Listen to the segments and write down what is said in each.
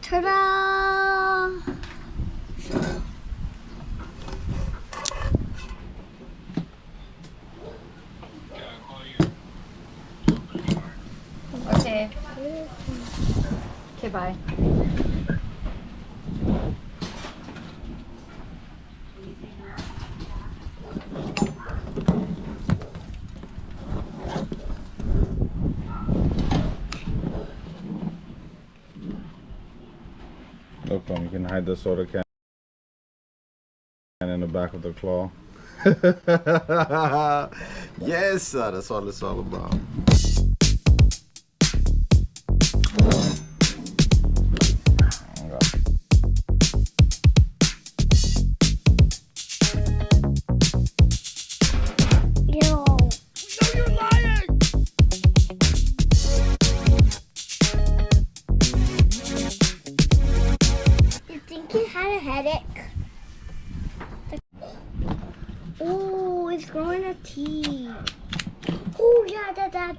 Ta-da! Okay. Okay, bye. Look, you can hide the soda can in the back of the claw. Yes, sir, that's all it's all about. Headache. Oh, it's growing a teeth. Oh yeah, Dad.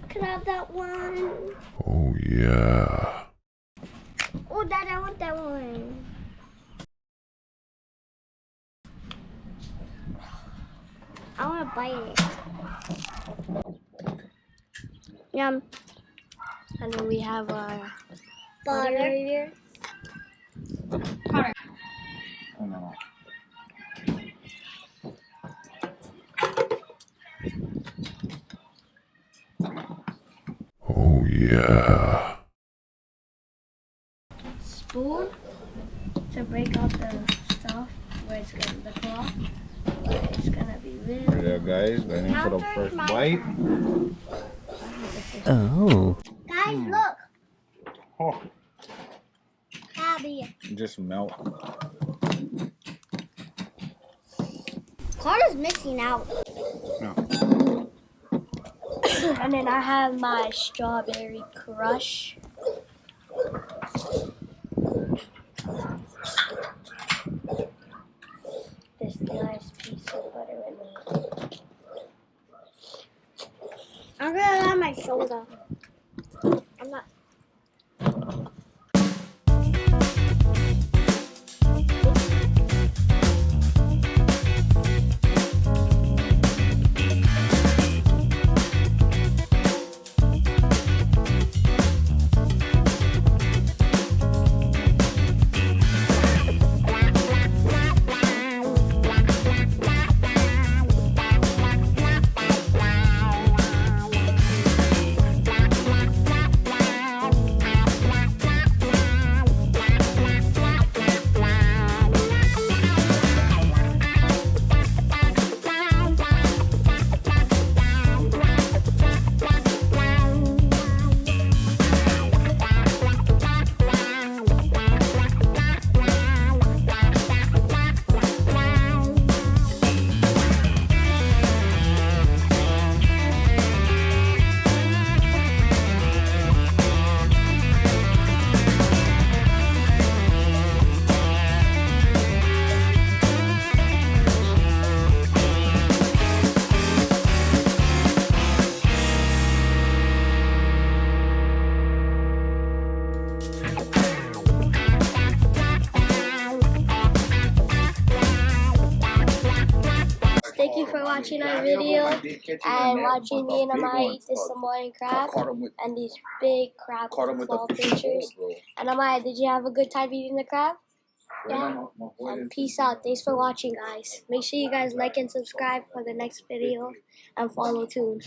Can I have that one? Oh yeah. Oh, Dad, I want that one. I want to bite it. Yum. And then we have our butter right here. Oh yeah. Spoon to break out the stuff where it's gonna the claw. It's gonna be really. There, guys. Waiting for the first bite. Oh. Guys, look. Oh, Abby. just melt. Carter's missing out. No. And then I have my strawberry crush. This nice piece of butter in me. I'm gonna have my shoulder. I'm not. Thank you for watching our video and watching me and Amaya eat this Samoan crab and these big crab claw pictures. And Amaya, did you have a good time eating the crab? Yeah. And peace out. Thanks for watching, guys. Make sure you guys like and subscribe for the next video and follow too.